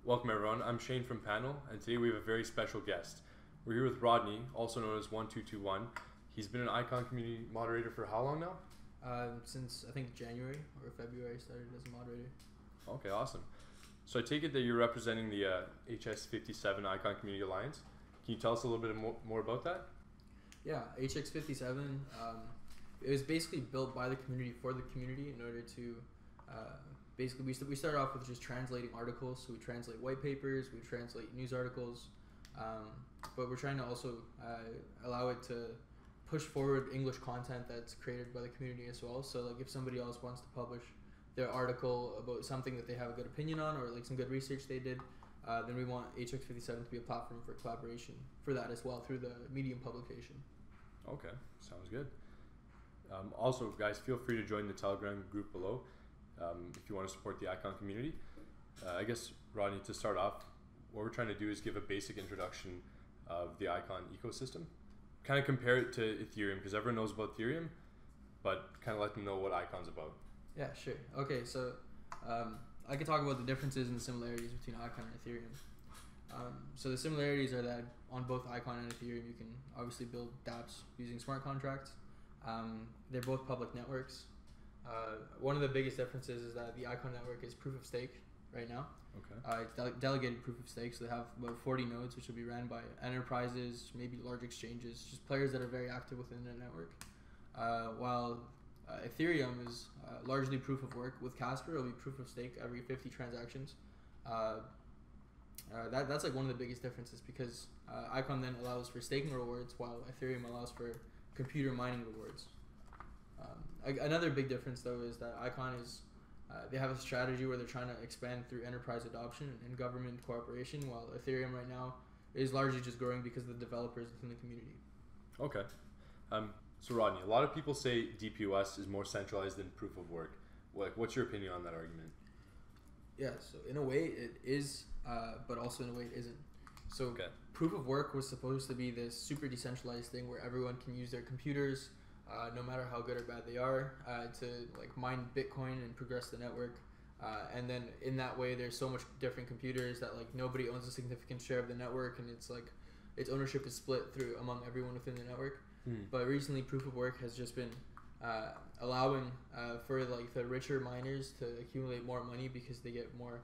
Welcome everyone, I'm Shane from Panel, and today we have a very special guest. We're here with Rodney, also known as One2two1. He's been an ICON community moderator for how long now? Since I think January or February I started as a moderator. Okay, awesome. So I take it that you're representing the HX57 ICON Community Alliance. Can you tell us a little bit more about that? Yeah, HX57, it was basically built by the community for the community in order to basically, we started off with just translating articles. So we translate white papers, we translate news articles, but we're trying to also allow it to push forward English content that's created by the community as well. So like if somebody else wants to publish their article about something that they have a good opinion on, or like some good research they did, then we want HX57 to be a platform for collaboration for that as well through the Medium publication. Okay, sounds good. Also, guys, feel free to join the Telegram group below if you want to support the ICON community. I guess, Rodney, to start off, what we're trying to do is give a basic introduction of the ICON ecosystem. Kind of compare it to Ethereum, because everyone knows about Ethereum, but kind of let them know what ICON's about. Yeah, sure. Okay, so I could talk about the differences and the similarities between ICON and Ethereum. So the similarities are that on both ICON and Ethereum, you can obviously build DApps using smart contracts. They're both public networks. One of the biggest differences is that the ICON network is proof of stake right now. Okay. It's delegated proof of stake, so they have about 40 nodes, which will be ran by enterprises, maybe large exchanges, just players that are very active within the network. While Ethereum is largely proof of work. With Casper, it'll be proof of stake every 50 transactions. That's like one of the biggest differences, because ICON then allows for staking rewards, while Ethereum allows for computer mining rewards. Another big difference though is that ICON is they have a strategy where they're trying to expand through enterprise adoption and government cooperation, while Ethereum right now is largely just growing because of the developers within the community. Okay. So Rodney, a lot of people say DPoS is more centralized than proof of work. What's your opinion on that argument? Yeah, so in a way it is, but also in a way it isn't. So okay. Proof of work was supposed to be this super decentralized thing where everyone can use their computers, no matter how good or bad they are, to like mine Bitcoin and progress the network. And then in that way, there's so much different computers that like nobody owns a significant share of the network, and it's like its ownership is split through among everyone within the network. But recently, proof of work has just been allowing for like the richer miners to accumulate more money, because they get more.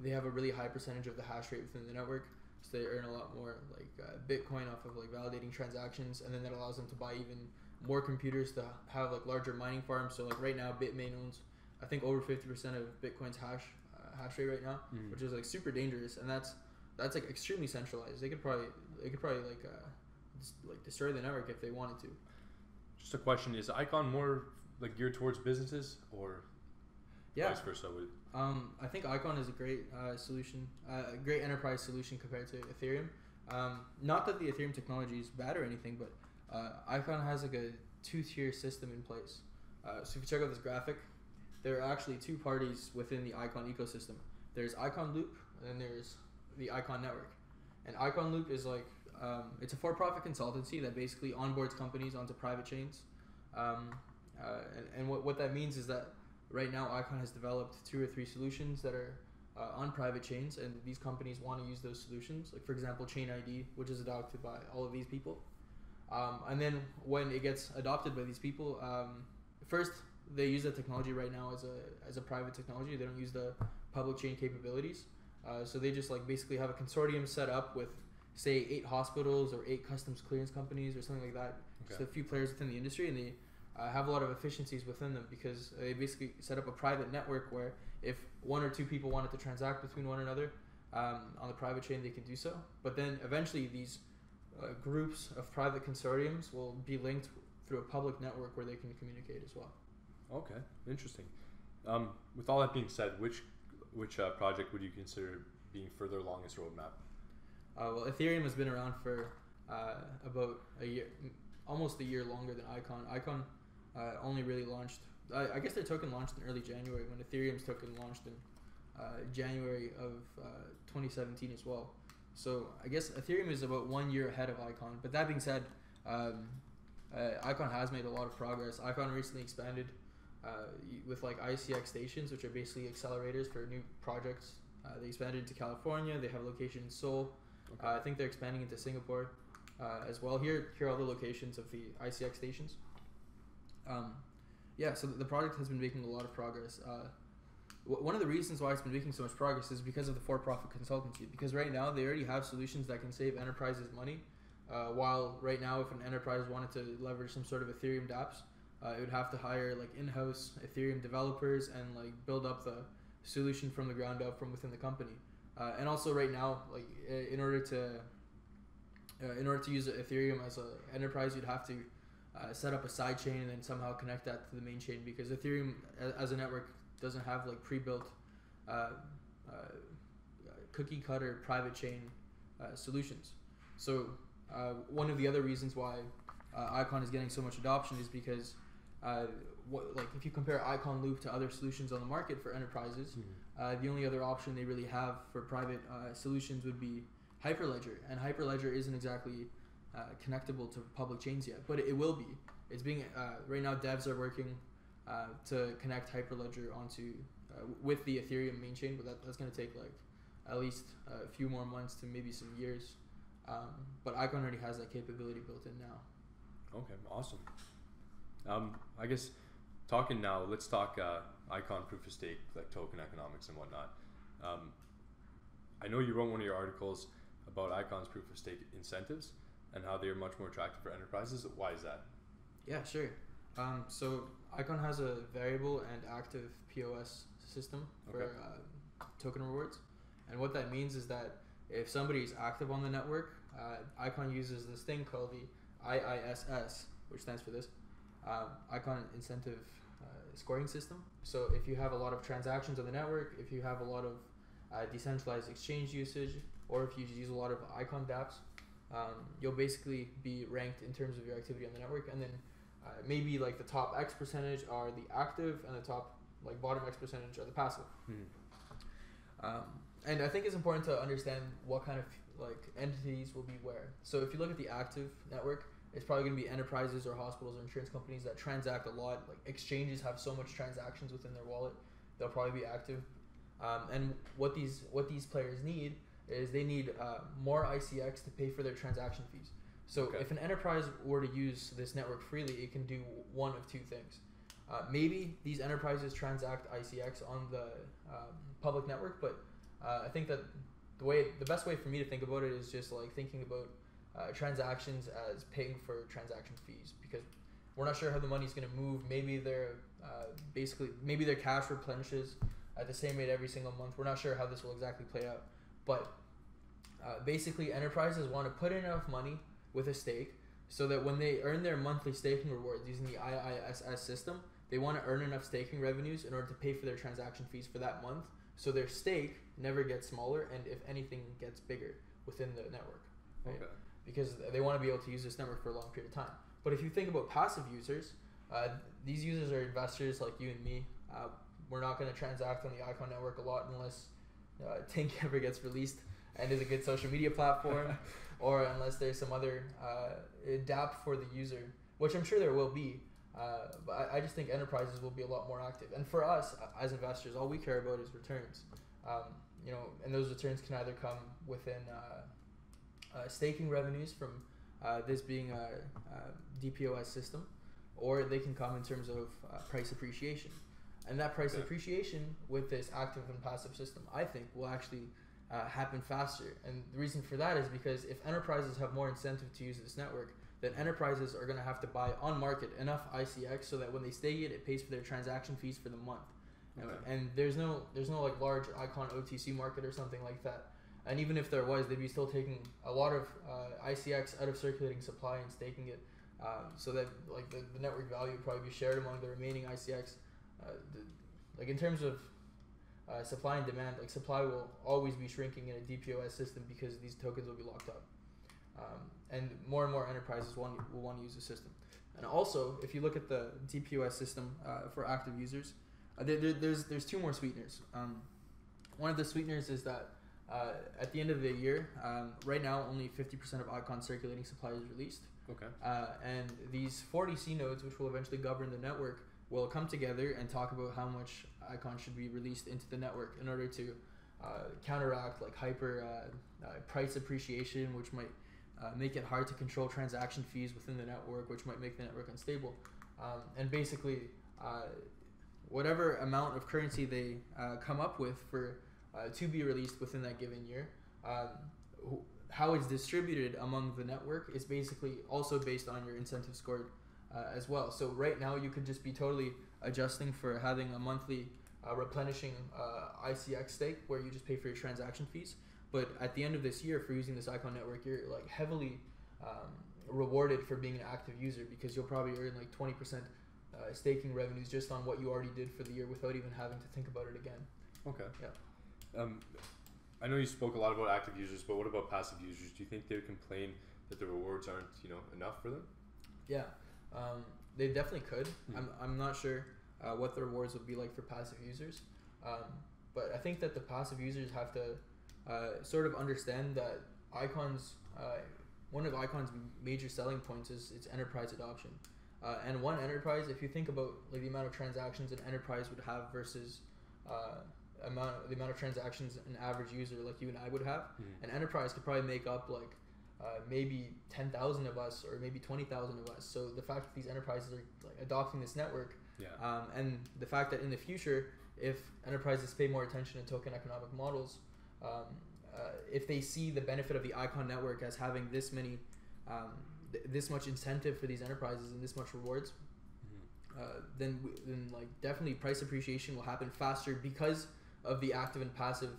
They have a really high percentage of the hash rate within the network, so they earn a lot more like Bitcoin off of like validating transactions, and then that allows them to buy even more computers to have like larger mining farms. So like right now, Bitmain owns I think over 50% of Bitcoin's hash rate right now, which is like super dangerous, and that's like extremely centralized. They could probably like destroy the network if they wanted to. Just a question: is ICON more like geared towards businesses, or vice versa? I think ICON is a great solution, a great enterprise solution compared to Ethereum. Not that the Ethereum technology is bad or anything, but ICON has like a two-tier system in place. So if you check out this graphic, there are actually two parties within the ICON ecosystem. There's ICON Loop, and then there's the ICON network. And ICON Loop is like it's a for-profit consultancy that basically onboards companies onto private chains. And what that means is that right now ICON has developed 2 or 3 solutions that are on private chains, and these companies want to use those solutions. Like for example, Chain ID, which is adopted by all of these people. And then when it gets adopted by these people, first they use the technology right now as a private technology. They don't use the public chain capabilities. So they just like basically have a consortium set up with say 8 hospitals or 8 customs clearance companies or something like that. Okay. Just a few players within the industry, and they have a lot of efficiencies within them, because they basically set up a private network where if 1 or 2 people wanted to transact between one another on the private chain, they can do so. But then eventually these groups of private consortiums will be linked through a public network where they can communicate as well. Okay, interesting. With all that being said, which project would you consider being further along its roadmap? Well, Ethereum has been around for about a year, almost a year longer than ICON. ICON only really launched, I guess their token launched in early January, when Ethereum's token launched in January of 2017 as well. So I guess Ethereum is about 1 year ahead of ICON. But that being said, ICON has made a lot of progress. ICON recently expanded with like ICX stations, which are basically accelerators for new projects They expanded into California. They have a location in Seoul. Okay. I think they're expanding into Singapore as well. Here are all the locations of the ICX stations. So the project has been making a lot of progress. One of the reasons why it's been making so much progress is because of the for-profit consultancy. Because right now they already have solutions that can save enterprises money. While right now, if an enterprise wanted to leverage some sort of Ethereum DApps, it would have to hire like in-house Ethereum developers and like build up the solution from the ground up from within the company. And also right now, like in order to use Ethereum as an enterprise, you'd have to set up a side chain and then somehow connect that to the main chain, because Ethereum as a network doesn't have like pre-built cookie cutter private chain solutions. So one of the other reasons why ICON is getting so much adoption is because if you compare ICON Loop to other solutions on the market for enterprises, the only other option they really have for private solutions would be Hyperledger, and Hyperledger isn't exactly connectable to public chains yet, but it will be. It's being right now. Devs are working to connect Hyperledger onto with the Ethereum main chain, but that's going to take like at least a few more months to maybe some years. But Icon already has that capability built in now. Okay, awesome. I guess talking now, let's talk Icon proof of stake, like token economics and whatnot. I know you wrote one of your articles about Icon's proof of stake incentives and how they're much more attractive for enterprises. Why is that? Yeah, sure. So Icon has a variable and active POS system for token rewards. And what that means is that if somebody is active on the network, Icon uses this thing called the IISS, which stands for this, Icon Incentive Scoring System. So if you have a lot of transactions on the network, if you have a lot of decentralized exchange usage, or if you use a lot of Icon DApps, you'll basically be ranked in terms of your activity on the network. And then maybe like the top X percentage are the active, and the top like bottom X percentage are the passive. And I think it's important to understand what kind of like entities will be where. So if you look at the active network, it's probably going to be enterprises or hospitals or insurance companies that transact a lot. Like exchanges have so much transactions within their wallet, they'll probably be active. And what these players need is they need more ICX to pay for their transaction fees. So if an enterprise were to use this network freely, it can do one of two things. Maybe these enterprises transact ICX on the public network, but I think that the best way for me to think about it is just like thinking about transactions as paying for transaction fees, because we're not sure how the money's going to move. Maybe their cash replenishes at the same rate every single month. We're not sure how this will exactly play out, but basically enterprises want to put in enough money with a stake so that when they earn their monthly staking rewards using the IISS system, they want to earn enough staking revenues in order to pay for their transaction fees for that month, so their stake never gets smaller, and if anything gets bigger within the network, right? Because they want to be able to use this network for a long period of time. But if you think about passive users, these users are investors like you and me. We're not going to transact on the Icon network a lot unless Tink ever gets released and is a good social media platform, or unless there's some other DApp for the user, which I'm sure there will be. But I just think enterprises will be a lot more active. And for us as investors, all we care about is returns. And those returns can either come within staking revenues from this being a DPoS system, or they can come in terms of price appreciation. And that price appreciation with this active and passive system, I think, will actually happen faster. And the reason for that is because if enterprises have more incentive to use this network, then enterprises are going to have to buy on market enough ICX so that when they stake it, it pays for their transaction fees for the month. And there's no like large Icon OTC market or something like that. And even if there was, they'd be still taking a lot of ICX out of circulating supply and staking it, so that like the network value would probably be shared among the remaining ICX. Like in terms of supply and demand, like supply will always be shrinking in a DPoS system because these tokens will be locked up, and more enterprises will want to use the system. And also, if you look at the DPoS system for active users, there's two more sweeteners. One of the sweeteners is that at the end of the year, right now only 50% of Icon circulating supply is released. And these 40 C nodes, which will eventually govern the network, will come together and talk about how much Icon should be released into the network in order to counteract like hyper price appreciation, which might make it hard to control transaction fees within the network, which might make the network unstable. And basically, whatever amount of currency they come up with for to be released within that given year, how it's distributed among the network is basically also based on your incentive scored as well. So right now you could just be totally adjusting for having a monthly replenishing ICX stake where you just pay for your transaction fees. But at the end of this year, for using this ICON network, you're like heavily rewarded for being an active user, because you'll probably earn like 20% staking revenues just on what you already did for the year without even having to think about it again. Okay. Yeah. I know you spoke a lot about active users, but what about passive users? Do you think they would complain that the rewards aren't, enough for them? Yeah, they definitely could. I'm not sure what the rewards would be like for passive users, but I think that the passive users have to sort of understand that ICON's one of ICON's major selling points is its enterprise adoption. And one enterprise, if you think about like the amount of transactions an enterprise would have versus the amount of transactions an average user like you and I would have, an enterprise could probably make up like maybe 10,000 of us or maybe 20,000 of us. So the fact that these enterprises are like adopting this network, and the fact that in the future, if enterprises pay more attention to token economic models, if they see the benefit of the ICON network as having this many, this much incentive for these enterprises and this much rewards, then like definitely price appreciation will happen faster because of the active and passive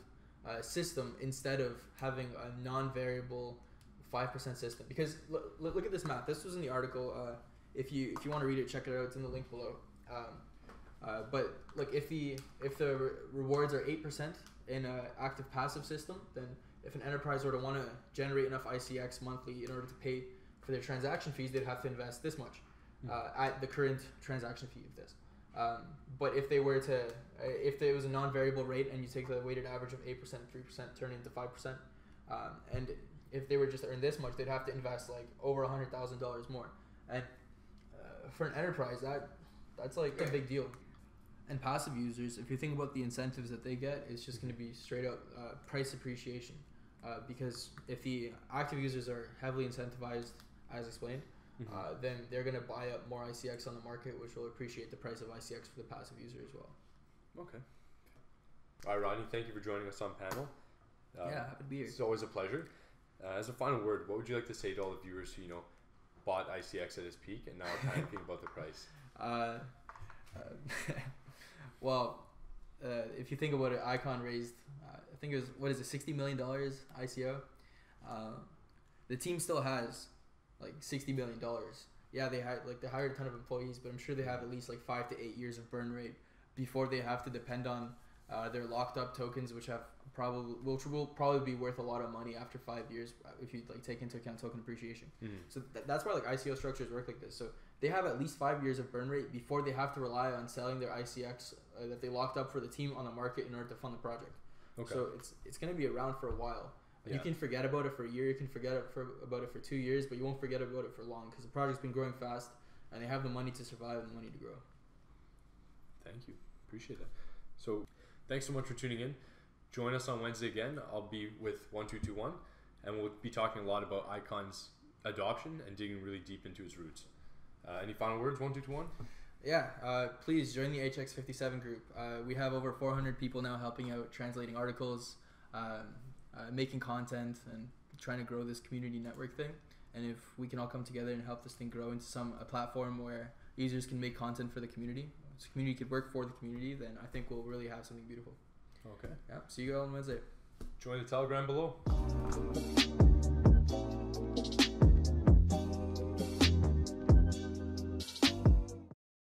system, instead of having a non-variable 5% system. Because look at this math. This was in the article. If you want to read it, check it out. It's in the link below. But like if the rewards are 8% in an active passive system, then if an enterprise were to want to generate enough ICX monthly in order to pay for their transaction fees, they'd have to invest this much at the current transaction fee of this. But if they were to, if there was a non-variable rate and you take the weighted average of 8%, 3%, turn it into 5%, and if they were just to earn this much, they'd have to invest like over $100,000 more. And for an enterprise, that's like a big deal. And passive users, if you think about the incentives that they get, it's just going to be straight up price appreciation. Because if the active users are heavily incentivized, as explained, then they're going to buy up more ICX on the market, which will appreciate the price of ICX for the passive user as well. Okay. All right, Rodney, thank you for joining us on panel. Yeah, happy to be here. It's always a pleasure. As a final word, what would you like to say to all the viewers who, bought ICX at its peak and now are panicking about the price? Well, if you think about it, ICON raised, I think it was, $60 million ICO. The team still has like $60 million. Yeah, they hired a ton of employees, but I'm sure they have at least like 5 to 8 years of burn rate before they have to depend on their locked up tokens, which will probably be worth a lot of money after 5 years if you like take into account token appreciation. So that's why like ICO structures work like this. So they have at least 5 years of burn rate before they have to rely on selling their ICX that they locked up for the team on the market in order to fund the project. Okay. So it's going to be around for a while. Yeah. You can forget about it for a year, you can forget about it for 2 years, but you won't forget about it for long because the project's been growing fast and they have the money to survive and the money to grow. Thank you. Appreciate that. So thanks so much for tuning in. Join us on Wednesday again. I'll be with One2two1 and we'll be talking a lot about ICON's adoption and digging really deep into its roots. Any final words, One2two1? Yeah, please join the HX57 group. We have over 400 people now helping out, translating articles, making content, and trying to grow this community network thing. And if we can all come together and help this thing grow into a platform where users can make content for the community, so the community could work for the community, then I think we'll really have something beautiful. Okay. Yeah. See you all on Wednesday. Join the Telegram below.